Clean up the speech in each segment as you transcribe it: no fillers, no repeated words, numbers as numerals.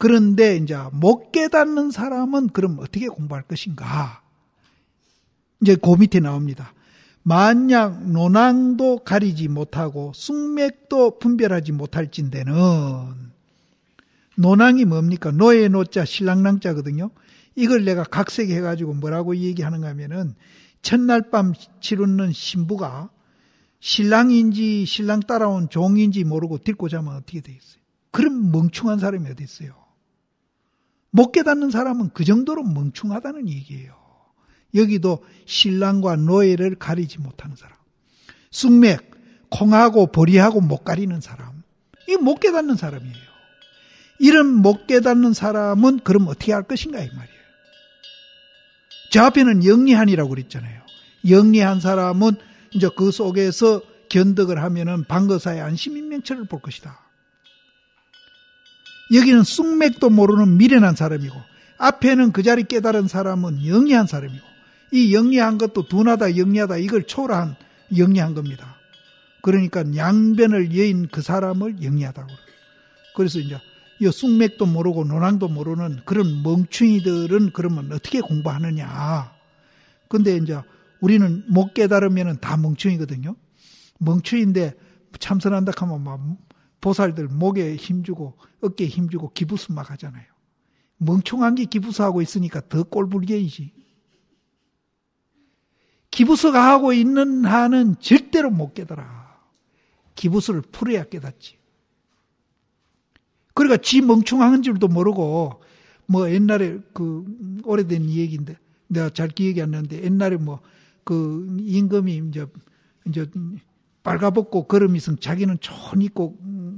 그런데 이제 못 깨닫는 사람은 그럼 어떻게 공부할 것인가? 이제 그 밑에 나옵니다. 만약 논항도 가리지 못하고 숭맥도 분별하지 못할진대는, 논항이 뭡니까? 노의 노자 신랑랑자거든요. 이걸 내가 각색해가지고 뭐라고 얘기하는가 하면은, 첫날 밤 치루는 신부가 신랑인지 신랑 따라온 종인지 모르고 딛고 자면 어떻게 되겠어요? 그런 멍충한 사람이 어디 있어요? 못 깨닫는 사람은 그 정도로 멍충하다는 얘기예요. 여기도 신랑과 노예를 가리지 못하는 사람. 쑥맥, 콩하고 보리하고 못 가리는 사람. 이게 못 깨닫는 사람이에요. 이런 못 깨닫는 사람은 그럼 어떻게 할 것인가 이 말이에요. 저 앞에는 영리한이라고 그랬잖아요. 영리한 사람은 이제 그 속에서 견득을 하면은 방거사의 안심인명체를 볼 것이다. 여기는 쑥맥도 모르는 미련한 사람이고, 앞에는 그 자리 깨달은 사람은 영리한 사람이고, 이 영리한 것도 둔하다 영리하다 이걸 초월한 영리한 겁니다. 그러니까 양변을 여인 그 사람을 영리하다고 그래요. 그래서 이제 이 쑥맥도 모르고 논항도 모르는 그런 멍충이들은 그러면 어떻게 공부하느냐. 근데 이제 우리는 못 깨달으면 다 멍충이거든요. 멍충인데 참선한다 하면 막 보살들 목에 힘주고 어깨에 힘주고 기부스 막 하잖아요. 멍충한 게 기부스하고 있으니까 더 꼴불견이지. 기부스가 하고 있는 한은 절대로 못 깨달아. 기부스를 풀어야 깨닫지. 그러니까 지 멍충한 줄도 모르고, 뭐 옛날에 그 오래된 얘기인데 내가 잘 기억이 안 나는데, 옛날에 뭐 그 임금이 이제 빨가벗고 걸음이성 자기는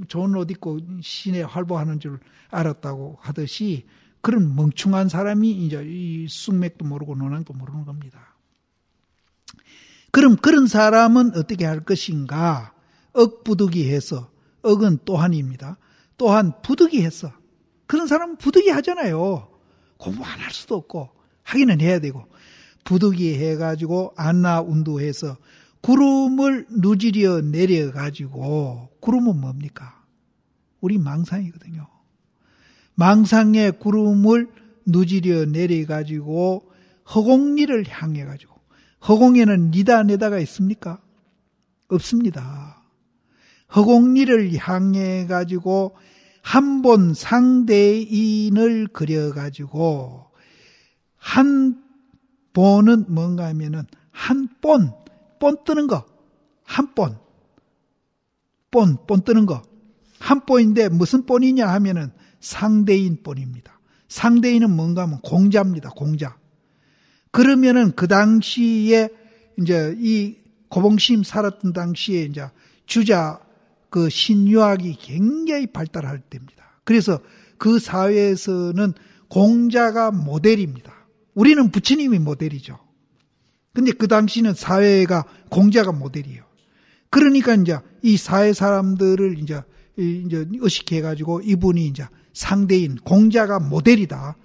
좋은 옷 입고 시내 활보하는 줄 알았다고 하듯이, 그런 멍충한 사람이 이제 이 쑥맥도 모르고 논항도 모르는 겁니다. 그럼 그런 사람은 어떻게 할 것인가? 억부득이해서, 억은 또한입니다. 또한 부득이해서, 그런 사람은 부득이 하잖아요. 공부 안 할 수도 없고 하기는 해야 되고, 부득이 해가지고 안나운두해서 구름을 누지려 내려가지고, 구름은 뭡니까? 우리 망상이거든요. 망상의 구름을 누지려 내려가지고 허공리를 향해가지고, 허공에는 니다 내다가 있습니까? 없습니다. 허공리를 향해가지고 한 본 상대인을 그려가지고, 한 본은 뭔가 하면은 한 본 뜨는 거, 한 본 뜨는 거, 한 본인데 무슨 본이냐 하면은 상대인 본입니다. 상대인은 뭔가 하면 공자입니다. 공자. 그러면은 그 당시에 이제 이 고봉심 살았던 당시에 이제 주자 그 신유학이 굉장히 발달할 때입니다. 그래서 그 사회에서는 공자가 모델입니다. 우리는 부처님이 모델이죠. 근데 그 당시는 사회가 공자가 모델이에요. 그러니까 이제 이 사회 사람들을 이제 의식해가지고 이분이 이제 상대인 공자가 모델이다.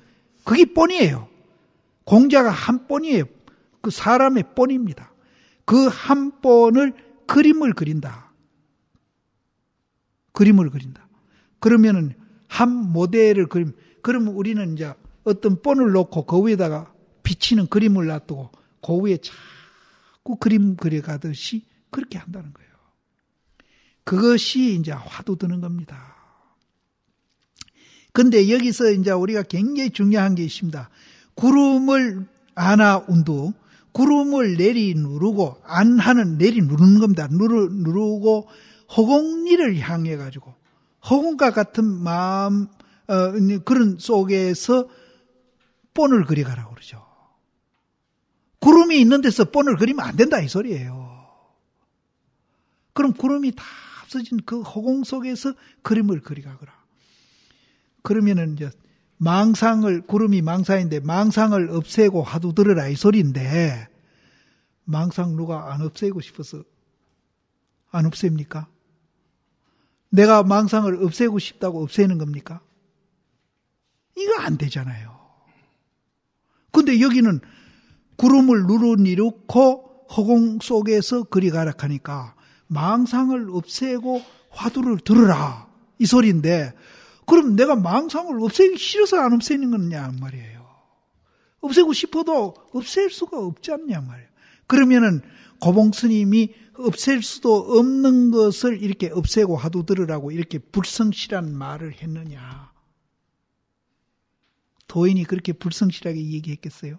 그게 뻔이에요. 공자가 한 뻔이에요. 그 사람의 뻔입니다. 그 한 뻔을 그림을 그린다. 그림을 그린다. 그러면은 한 모델을 그러면 우리는 이제 어떤 뻔을 놓고 그 위에다가 비치는 그림을 놔두고 그 위에 자꾸 그림 그려가듯이 그렇게 한다는 거예요. 그것이 이제 화두 드는 겁니다. 근데 여기서 이제 우리가 굉장히 중요한 게 있습니다. 구름을 안하운두, 구름을 내리 누르고, 안하는 내리 누르는 겁니다. 누르고 허공리를 향해 가지고 허공과 같은 마음, 그런 속에서 본을 그려가라고 그러죠. 구름이 있는 데서 본을 그리면 안 된다 이 소리예요. 그럼 구름이 다 없어진 그 허공 속에서 그림을 그려가거라. 그러면은 이제 구름이 망상인데 망상을 없애고 화두 들으라 이 소리인데, 망상 누가 안 없애고 싶어서 안 없앱니까? 내가 망상을 없애고 싶다고 없애는 겁니까? 이거 안 되잖아요. 근데 여기는 구름을 누르니놓고 허공 속에서 그리가라 하니까 망상을 없애고 화두를 들으라 이 소리인데, 그럼 내가 망상을 없애기 싫어서 안 없애는 거냐 말이에요. 없애고 싶어도 없앨 수가 없지 않냐 말이에요. 그러면은 고봉 스님이 없앨 수도 없는 것을 이렇게 없애고 화두 들으라고 이렇게 불성실한 말을 했느냐. 도인이 그렇게 불성실하게 얘기했겠어요?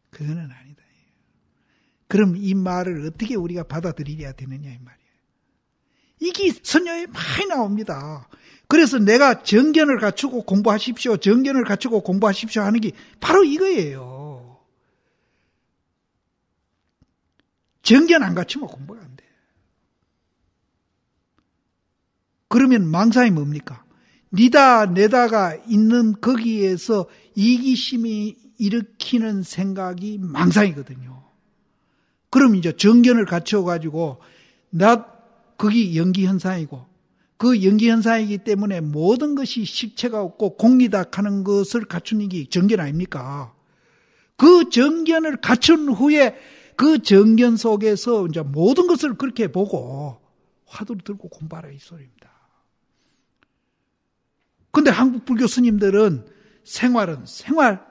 그거는 아니다. 그럼 이 말을 어떻게 우리가 받아들여야 되느냐 이 말이에요. 이게 선녀에 많이 나옵니다. 그래서 내가 정견을 갖추고 공부하십시오. 정견을 갖추고 공부하십시오 하는 게 바로 이거예요. 정견 안 갖추면 공부가 안 돼. 그러면 망상이 뭡니까? 니다 내다가 있는 거기에서 이기심이 일으키는 생각이 망상이거든요. 그럼 이제 정견을 갖춰가지고 거기 연기현상이고 그 연기현상이기 때문에 모든 것이 실체가 없고 공이다 하는 것을 갖추는 게 정견 아닙니까? 그 정견을 갖춘 후에 그 정견 속에서 이제 모든 것을 그렇게 보고 화두를 들고 공부하라 이 소리입니다. 근데 한국 불교 스님들은 생활은 생활,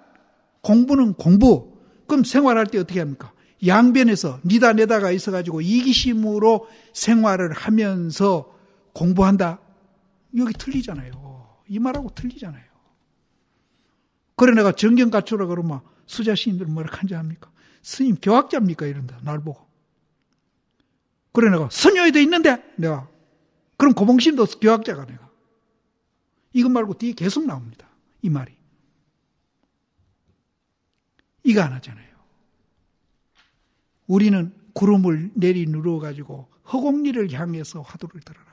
공부는 공부. 그럼 생활할 때 어떻게 합니까? 양변에서 니다 내다가 있어가지고 이기심으로 생활을 하면서 공부한다. 여기 틀리잖아요. 이 말하고 틀리잖아요. 그래 내가 정견 갖추라 그러면 수자 스님들 뭐라 한지 합니까? 스님 교학자입니까? 이런다. 날 보고. 그래 내가 선녀에도 있는데 내가 그럼 고봉심도 교학자가 내가. 이것 말고 뒤에 계속 나옵니다. 이 말이. 이거 안 하잖아요. 우리는 구름을 내리누르가지고 허공리를 향해서 화두를 들어라.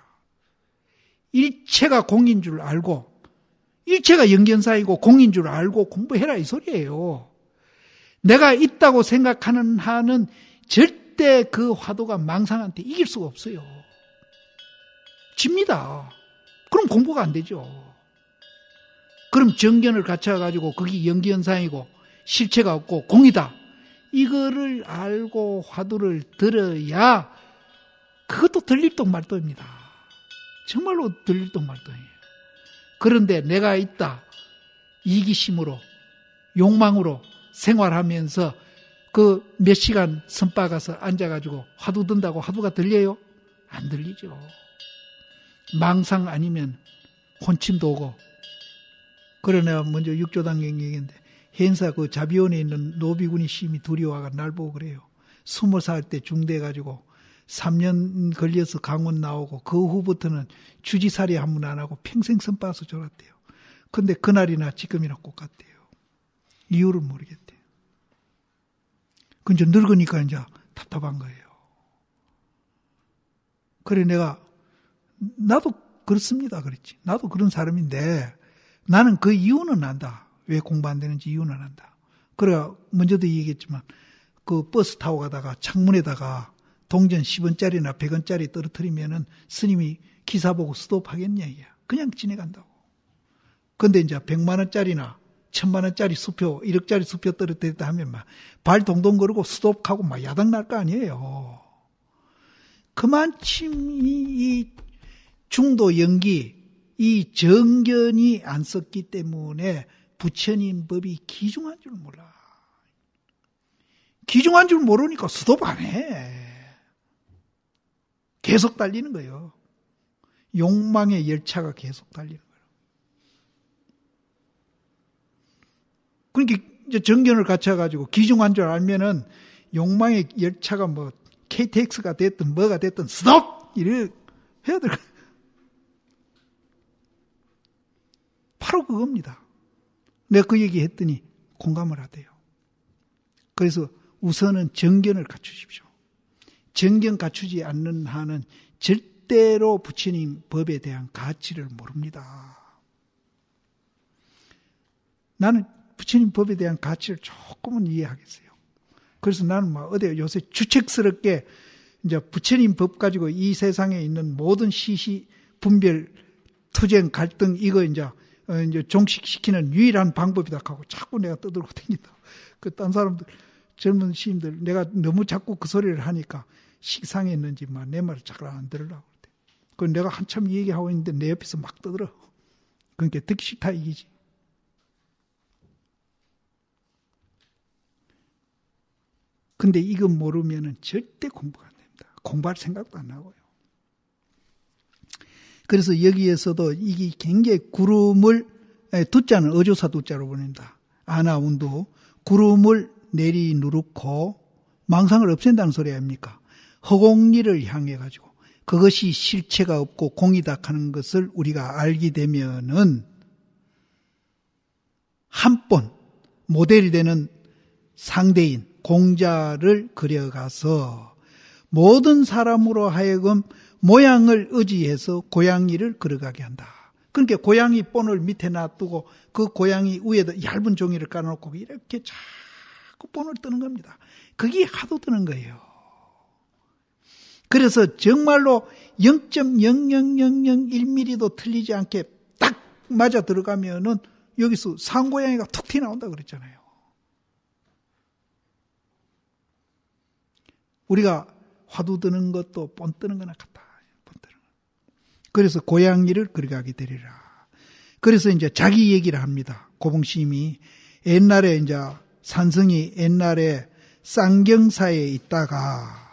일체가 공인 줄 알고 일체가 영견사이고 공인 줄 알고 공부해라 이 소리예요. 내가 있다고 생각하는 한은 절대 그 화두가 망상한테 이길 수가 없어요. 집니다. 그럼 공부가 안 되죠. 그럼 정견을 갖춰가지고 거기 연기현상이고 실체가 없고 공이다. 이거를 알고 화두를 들어야 그것도 들릴똥 말똥입니다. 정말로 들릴똥 말똥이에요. 그런데 내가 있다. 이기심으로 욕망으로 생활하면서 그 몇 시간 선박아서 앉아가지고 화두 든다고 화두가 들려요? 안 들리죠. 망상 아니면 혼침도 오고. 그래 내가 먼저 육조당경 얘기했는데 행사 그 자비원에 있는 노비군이 심히 두려워가 날 보고 그래요. 20살 때 중대해가지고 3년 걸려서 강원 나오고 그 후부터는 주지살이 한 번 안 하고 평생 선빠서 졸았대요. 근데 그날이나 지금이나 똑같대요. 이유를 모르겠대요. 그 이제 늙으니까 이제 답답한 거예요. 그래 내가 나도 그렇습니다 그랬지. 나도 그런 사람인데 나는 그 이유는 안다. 왜 공부 안 되는지 이유는 안다. 그래 먼저도 얘기했지만 그 버스 타고 가다가 창문에다가 동전 10원짜리나 100원짜리 떨어뜨리면은 스님이 기사 보고 스톱하겠냐 이야. 그냥 지내간다고. 근데 이제 100만 원짜리나 1000만 원짜리 수표, 1억짜리 수표 떨어뜨렸다 하면 막 발 동동 거르고 스톱하고 막 야당 날 거 아니에요. 그만큼 이 중도 연기, 이 정견이 안 썼기 때문에 부처님 법이 기중한 줄 몰라. 기중한 줄 모르니까 스톱 안 해. 계속 달리는 거예요. 욕망의 열차가 계속 달리는 거예요. 그러니까 이제 정견을 갖춰가지고 기중한 줄 알면은 욕망의 열차가 뭐 KTX가 됐든 뭐가 됐든 스톱! 이래 해야 될 거예요. 바로 그겁니다. 내가 그 얘기 했더니 공감을 하대요. 그래서 우선은 정견을 갖추십시오. 정견 갖추지 않는 한은 절대로 부처님 법에 대한 가치를 모릅니다. 나는 부처님 법에 대한 가치를 조금은 이해하겠어요. 그래서 나는 막 어디 요새 주책스럽게 이제 부처님 법 가지고 이 세상에 있는 모든 시시 분별, 투쟁, 갈등 이거 이제 종식시키는 유일한 방법이다 하고 자꾸 내가 떠들고 다닌다. 그 딴 사람들 젊은 시인들 내가 너무 자꾸 그 소리를 하니까 식상했는지 막 내 말을 잘 안 들으려고 그래. 그 내가 한참 얘기하고 있는데 내 옆에서 막 떠들어. 그러니까 듣기 싫다 이기지. 근데 이거 모르면은 절대 공부가 안 됩니다. 공부할 생각도 안 나고요. 그래서 여기에서도 이게 굉장히 구름을, 두자는 어조사 두자로 보냅니다. 아나운도 구름을 내리누르고 망상을 없앤다는 소리 아닙니까? 허공리를 향해 가지고 그것이 실체가 없고 공이다 하는 것을 우리가 알게 되면은 한 번 모델이 되는 상대인 공자를 그려가서 모든 사람으로 하여금 모양을 의지해서 고양이를 그려가게 한다. 그러니까 고양이 본을 밑에 놔두고 그 고양이 위에다 얇은 종이를 깔아놓고 이렇게 자꾸 본을 뜨는 겁니다. 그게 하도 뜨는 거예요. 그래서 정말로 0.00001mm도 틀리지 않게 딱 맞아 들어가면은 여기서 상고양이가 툭 튀어나온다 그랬잖아요. 우리가 화두 드는 것도 본 뜨는 거나 같다. 본 뜨는 거. 그래서 고양이를 그려가게 되리라. 그래서 이제 자기 얘기를 합니다. 고봉심이 옛날에 이제 산성이 옛날에 쌍경사에 있다가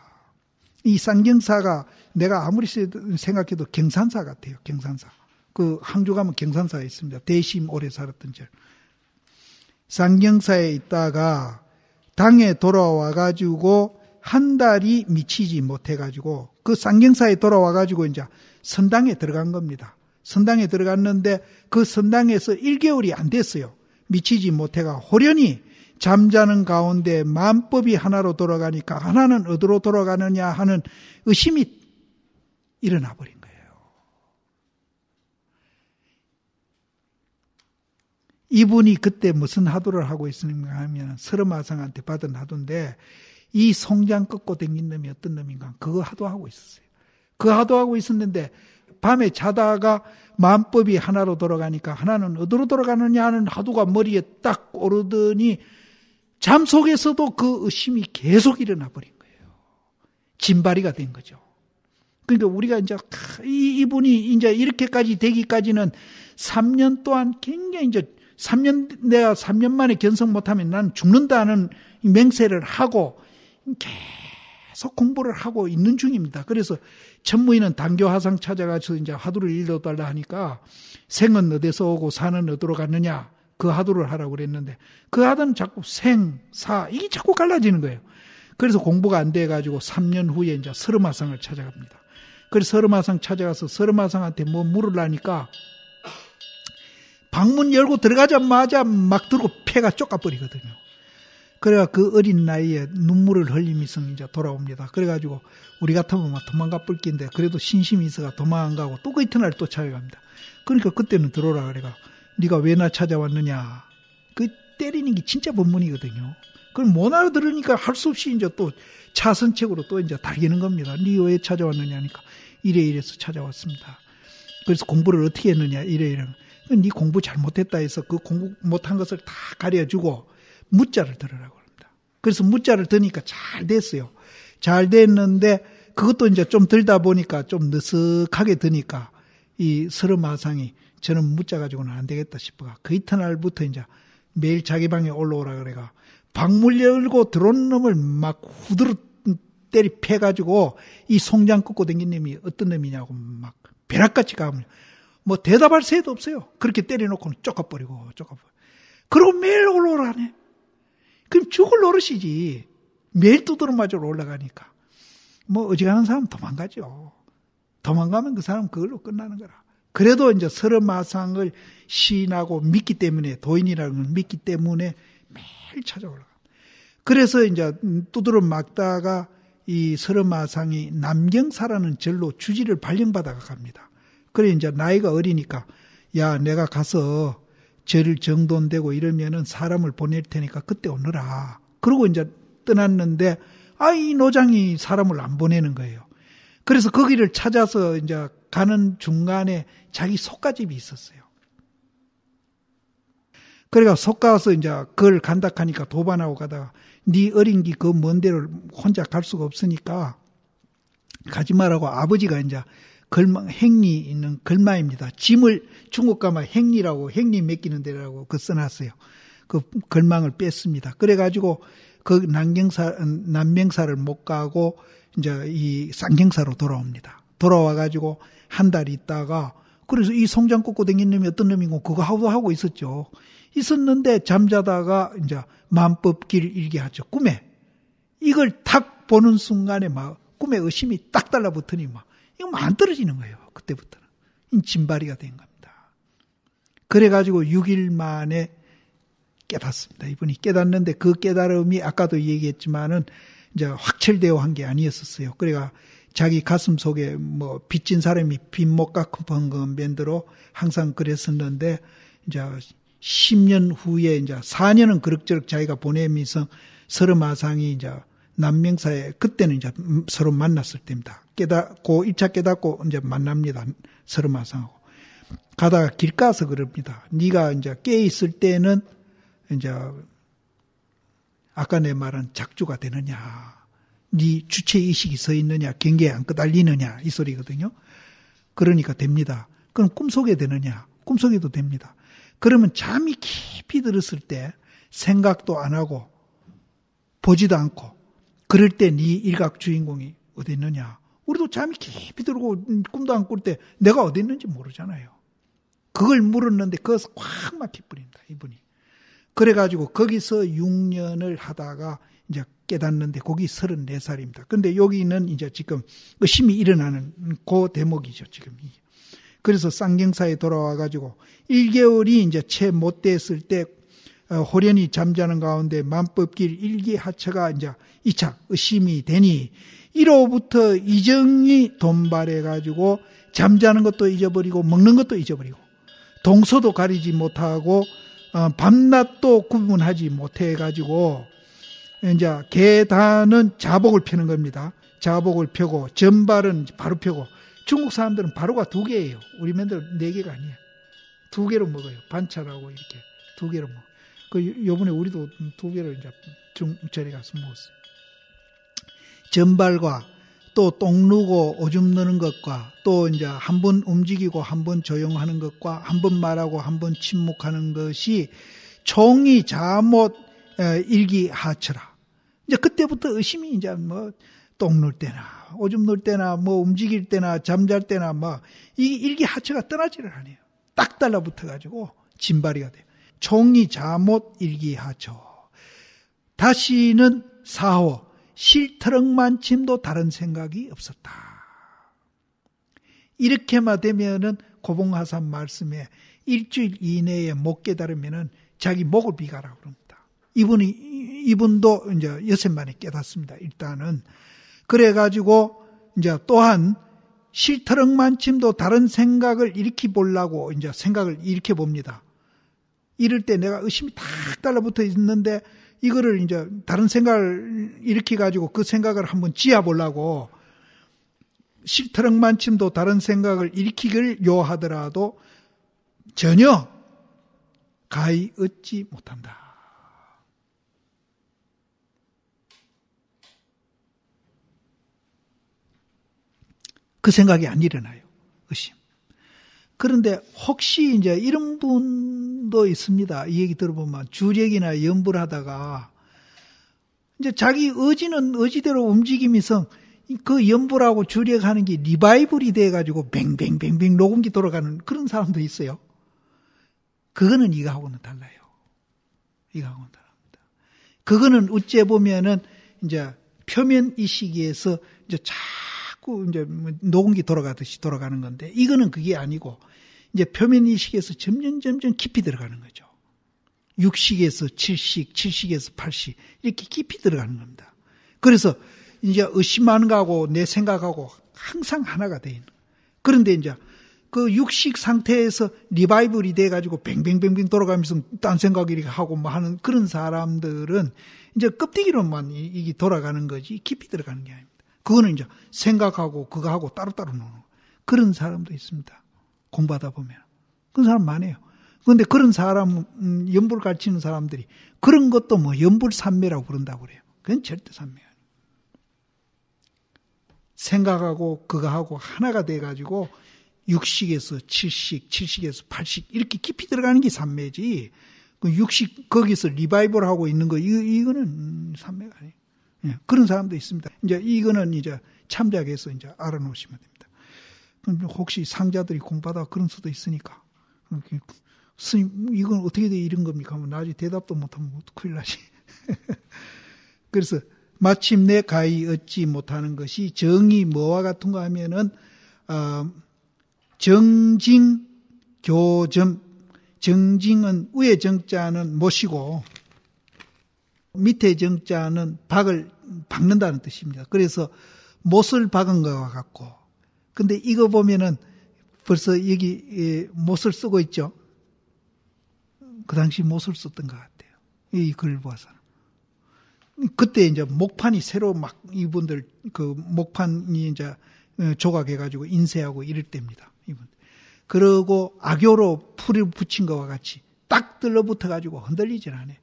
이 쌍경사가 내가 아무리 생각해도 경산사 같아요. 경산사. 그 항주 가면 경산사가 있습니다. 대심 오래 살았던 절. 쌍경사에 있다가 당에 돌아와 가지고 한 달이 미치지 못해 가지고 그 쌍경사에 돌아와 가지고 이제 선당에 들어간 겁니다. 선당에 들어갔는데 그 선당에서 1개월이 안 됐어요. 미치지 못해가 호련히 잠자는 가운데 만법이 하나로 돌아가니까 하나는 어디로 돌아가느냐 하는 의심이 일어나 버린 거예요. 이분이 그때 무슨 하도를 하고 있는가 하면 서르마상한테 받은 하도인데 이 송장 꺾고 댕긴 놈이 어떤 놈인가 그거 하도하고 있었어요. 그 하도하고 있었는데 밤에 자다가 만법이 하나로 돌아가니까 하나는 어디로 돌아가느냐 하는 하도가 머리에 딱 오르더니 잠 속에서도 그 의심이 계속 일어나 버린 거예요. 진발이가 된 거죠. 그러니까 우리가 이제 이분이 이제 이렇게까지 되기까지는 3년 동안 굉장히 이제 내가 3년 만에 견성 못하면 난 죽는다는 맹세를 하고 계속 공부를 하고 있는 중입니다. 그래서 천무인은 당교화상 찾아가서 이제 하도를 읽어달라 하니까 생은 어디서 오고 사는 어디로 갔느냐 그 하도를 하라고 그랬는데 그 하도는 자꾸 생, 사 이게 자꾸 갈라지는 거예요. 그래서 공부가 안 돼가지고 3년 후에 이제 서르마상을 찾아갑니다. 그래서 서르마상 찾아가서 서르마상한테 뭐 물으려니까 방문 열고 들어가자마자 막 들고 폐가 쫓아버리거든요. 그래가 그 어린 나이에 눈물을 흘리면서 이제 돌아옵니다. 그래가지고 우리 같으면 막 도망가 뿔긴데 그래도 신심이 있어가 도망 안 가고 또 그 이튿날 또 찾아갑니다. 그러니까 그때는 들어오라 그래가 네가 왜 나 찾아왔느냐. 그 때리는 게 진짜 법문이거든요. 그걸 못 알아들으니까 할 수 없이 이제 또 차선책으로 또 이제 달기는 겁니다. 네 왜 찾아왔느냐 하니까 이래서 찾아왔습니다. 그래서 공부를 어떻게 했느냐 이래. 네 공부 잘못했다 해서 그 공부 못한 것을 다 가려주고 무자를 들으라고 합니다. 그래서 무자를 드니까 잘 됐어요. 잘 됐는데 그것도 이제 좀 들다 보니까 좀 느슨하게 드니까 이 서르마상이 저는 무자 가지고는 안 되겠다 싶어가 그 이튿날부터 이제 매일 자기 방에 올라오라 그래가 방문 열고 들어온 놈을 막 후드로 때리 패가지고 이 송장 꺾고 댕긴 놈이 어떤 놈이냐고 막 벼락같이 가면 뭐 대답할 새도 없어요. 그렇게 때려놓고는 쫓아버리고. 그리고 매일 올라오라네. 그럼 죽을 노릇이지. 매일 두드러 맞으러 올라가니까. 뭐 어지간한 사람 도망가죠. 도망가면 그 사람 그걸로 끝나는 거라. 그래도 이제 서르마상을 시인하고 믿기 때문에 도인이라는 걸 믿기 때문에 매일 찾아올라가. 그래서 이제 두드러 막다가 이 서르마상이 남경사라는 절로 주지를 발령받아가 갑니다. 그래 이제 나이가 어리니까 야 내가 가서 절 정돈되고 이러면은 사람을 보낼 테니까 그때 오너라. 그러고 이제 떠났는데 이 노장이 사람을 안 보내는 거예요. 그래서 거기를 찾아서 이제 가는 중간에 자기 속가집이 있었어요. 그래가 속가서 이제 그걸 간다 하니까 도반하고 가다가 네 어린 기 그 먼 데를 혼자 갈 수가 없으니까 가지 말라고 아버지가 이제 행리 있는 걸마입니다. 짐을 중국 가면 행리라고, 행리 맡기는 데라고 그 써놨어요. 그 걸망을 뺐습니다. 그래가지고 그 남경사를 못 가고 이제 이 쌍경사로 돌아옵니다. 돌아와가지고 한 달 있다가, 그래서 이 송장 꽂고 댕긴 놈이 어떤 놈이고 그거 하고 있었죠. 있었는데 잠자다가 이제 만법길 일기하죠. 꿈에. 이걸 탁 보는 순간에 막 꿈에 의심이 딱 달라붙으니 막 이거 안 떨어지는 거예요. 그때부터는. 진발이가 된 겁니다. 그래가지고 6일 만에 깨닫습니다. 이분이 깨닫는데 그 깨달음이 아까도 얘기했지만은 이제 확철되어 한 게 아니었었어요. 그래가 자기 가슴 속에 뭐 빚진 사람이 빚못 갚은 건 맨대로 항상 그랬었는데 이제 10년 후에 이제 4년은 그럭저럭 자기가 보내면서 서르마상이 이제 남명사에 그때는 이제 서로 만났을 때입니다. 깨닫고 1차 깨닫고 이제 만납니다. 서르마상하고 가다가 길 가서 그럽니다. 네가 이제 깨 있을 때는 이제 아까 내 말은 작주가 되느냐, 네 주체 의식이 서 있느냐, 경계에 안 끄달리느냐 이 소리거든요. 그러니까 됩니다. 그럼 꿈속에 되느냐, 꿈속에도 됩니다. 그러면 잠이 깊이 들었을 때 생각도 안 하고 보지도 않고 그럴 때 네 일각 주인공이 어디 있느냐. 우리도 잠이 깊이 들고 꿈도 안 꿀 때 내가 어디 있는지 모르잖아요. 그걸 물었는데 그것을 꽉 막혀버립니다. 이분이. 그래가지고 거기서 6년을 하다가 이제 깨닫는데 거기 34살입니다. 근데 여기는 이제 지금 의심이 일어나는 그 대목이죠, 지금. 그래서 쌍경사에 돌아와가지고 1개월이 이제 채 못 됐을 때 호련히 잠자는 가운데 만법길 일기하처가 이제 2차 의심이 되니 1호부터 이정이 돈발해가지고 잠자는 것도 잊어버리고 먹는 것도 잊어버리고 동서도 가리지 못하고 밤낮도 구분하지 못해가지고 이제 계단은 자복을 펴는 겁니다. 자복을 펴고 전발은 바로 펴고 중국 사람들은 바로가 2개예요. 우리 맨들 4개가 아니에요. 2개로 먹어요. 반찬하고 이렇게 2개로 먹어요. 요번에 우리도 2개를 이제 중절에 가서 먹었어요. 전발과 또 똥 누고 오줌 누는 것과 또 이제 한 번 움직이고 한 번 조용하는 것과 한 번 말하고 한 번 침묵하는 것이 총이 자못 일기하처라. 이제 그때부터 의심이 이제 뭐 똥 눌 때나 오줌 눌 때나 뭐 움직일 때나 잠잘 때나 뭐 이 일기하처가 떠나지를 않아요. 딱 달라붙어 가지고 진발이가 돼요. 총이 자못 일기하처. 다시는 사호 실트럭만침도 다른 생각이 없었다. 이렇게만 되면은 고봉하산 말씀에 일주일 이내에 못 깨달으면은 자기 목을 비가라고 그럽니다. 이분도 이제 6만에 깨닫습니다. 일단은. 그래가지고 이제 또한 실트럭만침도 다른 생각을 일으켜 보려고 이제 생각을 일으켜 봅니다. 이럴 때 내가 의심이 딱 달라붙어 있는데 이거를 이제 다른 생각을 일으켜 가지고 그 생각을 한번 지어보려고 실트럭만침도 다른 생각을 일으키길 요하더라도 전혀 가히 얻지 못한다. 그 생각이 안 일어나요. 의심. 그런데 혹시 이제 이런 분도 있습니다. 이 얘기 들어보면 주력이나 연불 하다가 이제 자기 의지는 의지대로 움직이면서 그 연불하고 주력하는 게 리바이벌이 돼가지고 뱅뱅뱅뱅 녹음기 돌아가는 그런 사람도 있어요. 그거는 이거하고는 달라요. 이거하고는 다릅니다. 그거는 어째 보면은 이제 표면 이 시기에서 이제 자꾸 이제 녹음기 돌아가듯이 돌아가는 건데 이거는 그게 아니고 이제 표면 이식에서 점점 깊이 들어가는 거죠. 6식에서 7식, 7식에서 8식 이렇게 깊이 들어가는 겁니다. 그래서 이제 의심하는 거하고 내 생각하고 항상 하나가 돼 있는. 그런데 이제 그 6식 상태에서 리바이벌이 돼가지고 뱅뱅뱅뱅 돌아가면서 딴 생각 이렇게 하고 뭐 하는 그런 사람들은 이제 껍데기로만 이게 돌아가는 거지 깊이 들어가는 게 아닙니다. 그거는 이제 생각하고 그거하고 따로따로 노는 그런 사람도 있습니다. 공부하다 보면. 그런 사람 많아요. 그런데 그런 사람, 연불 가르치는 사람들이 그런 것도 뭐 연불산매라고 부른다고 그래요. 그건 절대 산매 아니에요. 생각하고 그거하고 하나가 돼가지고 육식에서 7식, 7식에서 8식 이렇게 깊이 들어가는 게 삼매지. 그 육식 거기서 리바이벌 하고 있는 거 이거는 삼매가 아니에요. 예, 그런 사람도 있습니다. 이제 이거는 이제 참작해서 이제 알아놓으시면 됩니다. 그럼 혹시 상자들이 공부하다가 그런 수도 있으니까 스님 이건 어떻게 돼 이런 겁니까? 하면 나중에 대답도 못하면 큰일 나지. 그래서 마침내 가히 얻지 못하는 것이 정이 뭐와 같은가 하면은 정징 교점. 정징은 위에 정자는 못이고 밑에 정자는 박을 박는다는 뜻입니다. 그래서 못을 박은 것과 같고, 근데 이거 보면은 벌써 여기 못을 쓰고 있죠. 그 당시 못을 썼던 것 같아요. 이 글을 봐서는. 그때 이제 목판이 새로 막 이분들 그 목판이 이제 조각해가지고 인쇄하고 이럴 때입니다. 이분. 그러고 악교로 풀을 붙인 것과 같이 딱 들러붙어가지고 흔들리질 않아요.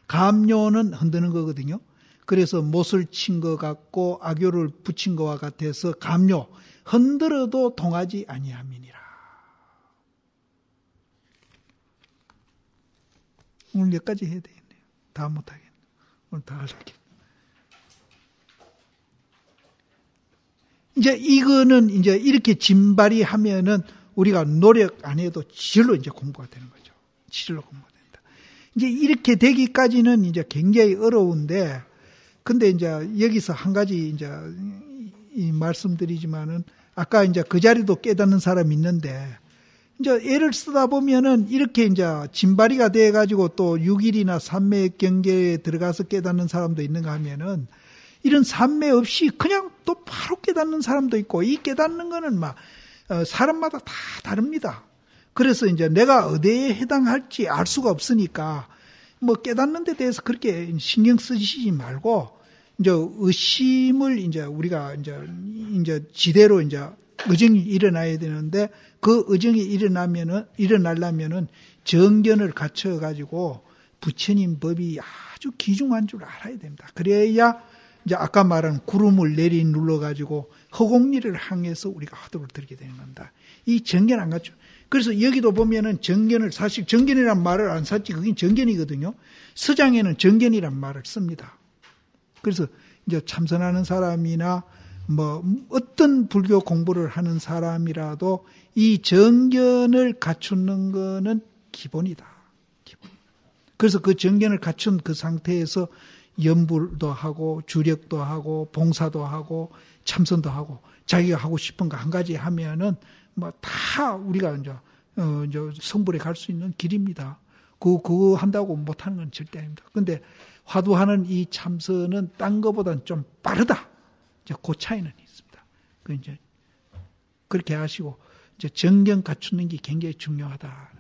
감료는 흔드는 거거든요. 그래서 못을 친 것 같고 악교를 붙인 것과 같아서 감료 흔들어도 통하지 아니함이니라. 오늘 여기까지 해야 되겠네요. 다 못하겠네. 오늘 다 하려고. 이제 이거는 이제 이렇게 진발이 하면은 우리가 노력 안 해도 지질로 이제 공부가 되는 거죠. 지질로 공부가 된다. 이제 이렇게 되기까지는 이제 굉장히 어려운데, 근데 이제 여기서 한 가지 이제 이 말씀드리지만은 아까 이제 그 자리도 깨닫는 사람이 있는데, 이제 애를 쓰다 보면은 이렇게 이제 진발이가 돼가지고 또 6일이나 삼매 경계에 들어가서 깨닫는 사람도 있는가 하면은 이런 삼매 없이 그냥 또 바로 깨닫는 사람도 있고, 이 깨닫는 거는 막 사람마다 다 다릅니다. 그래서 이제 내가 어디에 해당할지 알 수가 없으니까 뭐 깨닫는 데 대해서 그렇게 신경 쓰시지 말고 이제 의심을 이제 우리가 이제 지대로 이제 의정이 일어나야 되는데, 그 의정이 일어나려면은 정견을 갖춰 가지고 부처님 법이 아주 귀중한 줄 알아야 됩니다. 그래야 이제 아까 말한 구름을 내리 눌러 가지고 허공리를 향해서 우리가 화두를 들게 되는 겁니다. 이 정견 안 갖죠. 그래서 여기도 보면은 정견을, 사실 정견이란 말을 안 썼지 그게 정견이거든요. 서장에는 정견이란 말을 씁니다. 그래서 이제 참선하는 사람이나 뭐 어떤 불교 공부를 하는 사람이라도 이 정견을 갖추는 거는 기본이다. 기본. 그래서 그 정견을 갖춘 그 상태에서 염불도 하고 주력도 하고 봉사도 하고 참선도 하고 자기가 하고 싶은 거 한 가지 하면은 뭐 다 우리가 이제 성불에 갈 수 있는 길입니다. 그거 한다고 못하는 건 절대 아닙니다. 근데 화두하는 이 참선은 딴 거보다는 좀 빠르다. 이제 그 차이는 있습니다. 그 이제 그렇게 하시고 이제 정견 갖추는 게 굉장히 중요하다.